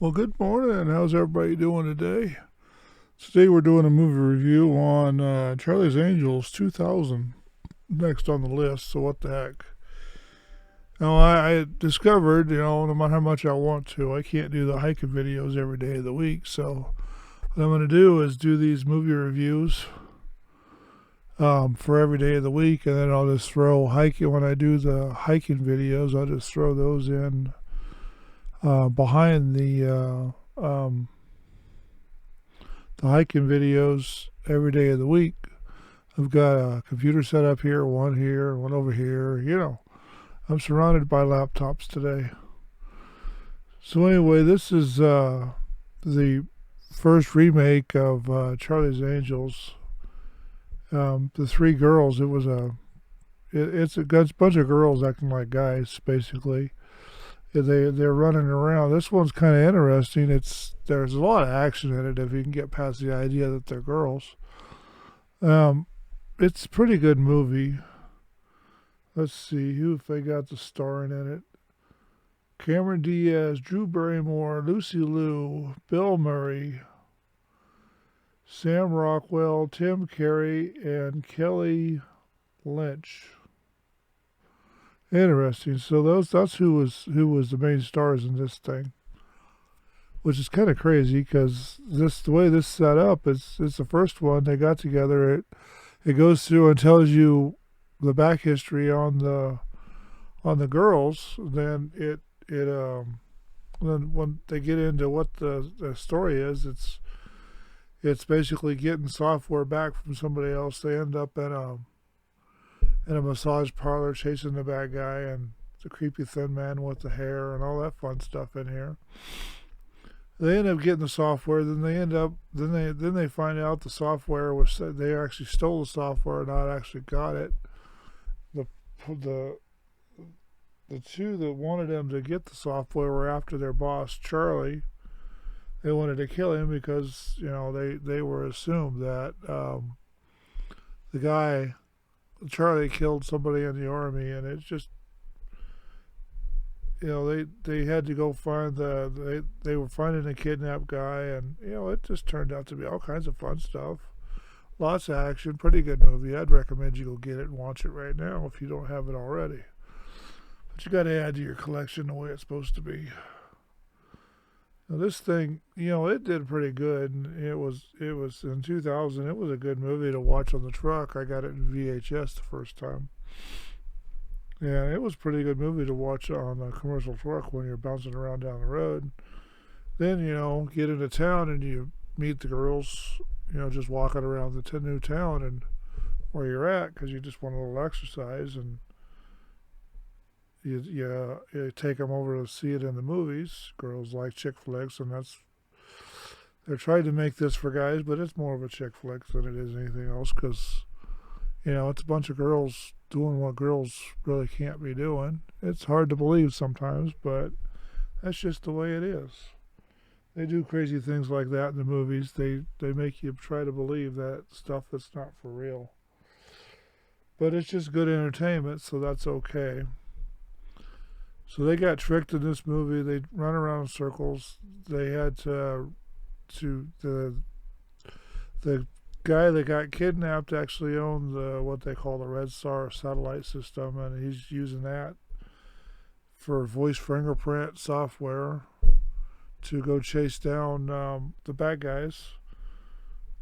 Well, good morning. How's everybody doing today? Today we're doing a movie review on Charlie's Angels 2000, next on the list, so what the heck. Now, I discovered, no matter how much I want to, I can't do the hiking videos every day of the week, so what I'm going to do is do these movie reviews for every day of the week, and then I'll just throw hiking, when I do the hiking videos, I'll just throw those in behind the hiking videos every day of the week. I've got a computer set up here, one over here. I'm surrounded by laptops today. So anyway, this is the first remake of Charlie's Angels. The three girls. It's a bunch of girls acting like guys, basically. They're running around. This one's kind of interesting. There's a lot of action in it if you can get past the idea that they're girls. It's a pretty good movie. Let's see who if they got the starring in it. Cameron Diaz, Drew Barrymore, Lucy Liu, Bill Murray, Sam Rockwell, Tim Curry, and Kelly Lynch. Interesting. So that's who was the main stars in this thing, which is kind of crazy because the way this set up, it's the first one they got together. It goes through and tells you the back history on the girls. Then then when they get into what the story is, it's basically getting software back from somebody else. They end up in a massage parlor chasing the bad guy and the creepy thin man with the hair and all that fun stuff in here. They end up getting the software. Then they find out the software was they actually stole the software, not actually got it. The two that wanted them to get the software were after their boss Charlie. They wanted to kill him because they were assumed that the guy Charlie killed somebody in the army, and it's just they had to go find they were finding a kidnapped guy, and it just turned out to be all kinds of fun stuff. Lots of action, pretty good movie. I'd recommend you go get it and watch it right now if you don't have it already. But you got to add to your collection the way it's supposed to be. Now this thing, it did pretty good, and it was in 2000. It was a good movie to watch on the truck. I got it in VHS the first time. Yeah, it was a pretty good movie to watch on a commercial truck when you're bouncing around down the road. Then, get into town and you meet the girls, just walking around the new town and where you're at because you just want a little exercise, and you take them over to see it in the movies. Girls like chick flicks, and they're trying to make this for guys, but it's more of a chick flick than it is anything else because, it's a bunch of girls doing what girls really can't be doing. It's hard to believe sometimes, but that's just the way it is. They do crazy things like that in the movies. They make you try to believe that stuff that's not for real. But it's just good entertainment, so that's okay. So they got tricked in this movie. They run around in circles. They had to the guy that got kidnapped actually owned what they call the Red Star satellite system, and he's using that for voice fingerprint software to go chase down the bad guys.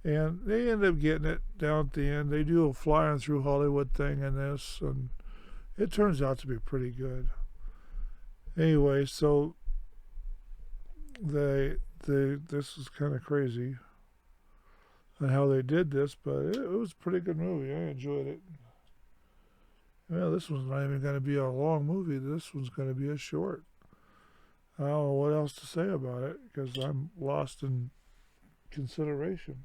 And they end up getting it down at the end. They do a flying through Hollywood thing in this, and it turns out to be pretty good. Anyway, so this is kind of crazy on how they did this, but it was a pretty good movie. I enjoyed it. Well, this one's not even going to be a long movie. This one's going to be a short. I don't know what else to say about it because I'm lost in consideration.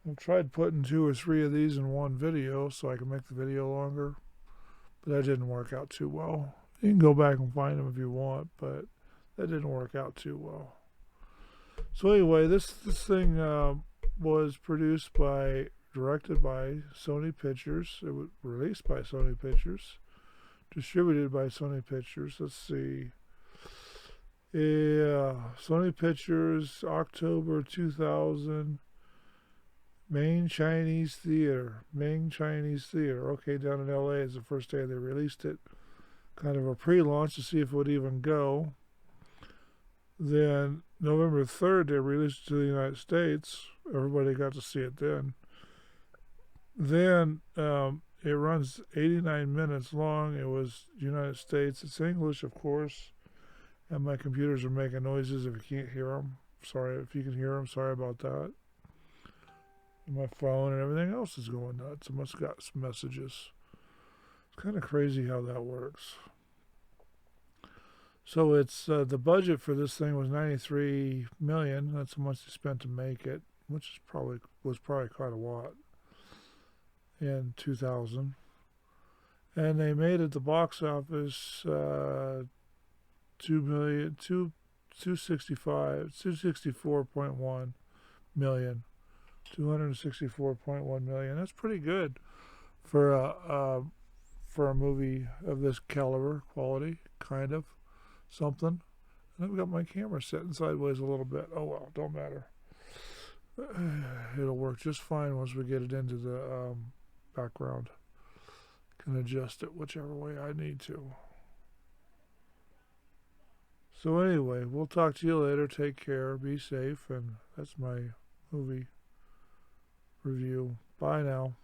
I've tried putting 2 or 3 of these in one video so I can make the video longer, but that didn't work out too well. You can go back and find them if you want, but that didn't work out too well. So anyway, this thing was directed by Sony Pictures. It was released by Sony Pictures, distributed by Sony Pictures. Let's see. Yeah, Sony Pictures, October 2000. Main Chinese Theater. Main Chinese Theater. Okay, down in LA is the first day they released it. Kind of a pre launch to see if it would even go. Then November 3rd, they released it to the United States. Everybody got to see it then. Then it runs 89 minutes long. It was United States. It's English, of course. And my computers are making noises if you can't hear them. Sorry if you can hear them. Sorry about that. My phone and everything else is going nuts. I must have got some messages. It's kind of crazy how that works. So it's the budget for this thing was 93 million. That's how much they spent to make it, which is probably quite a lot in 2000. And they made at the box office 264.1 million. 264.1 million. That's pretty good for a movie of this caliber, quality, kind of something. And I've got my camera sitting sideways a little bit. Oh well, don't matter. It'll work just fine once we get it into the background. Can adjust it whichever way I need to. So anyway, we'll talk to you later. Take care. Be safe. And that's my movie review. Bye now.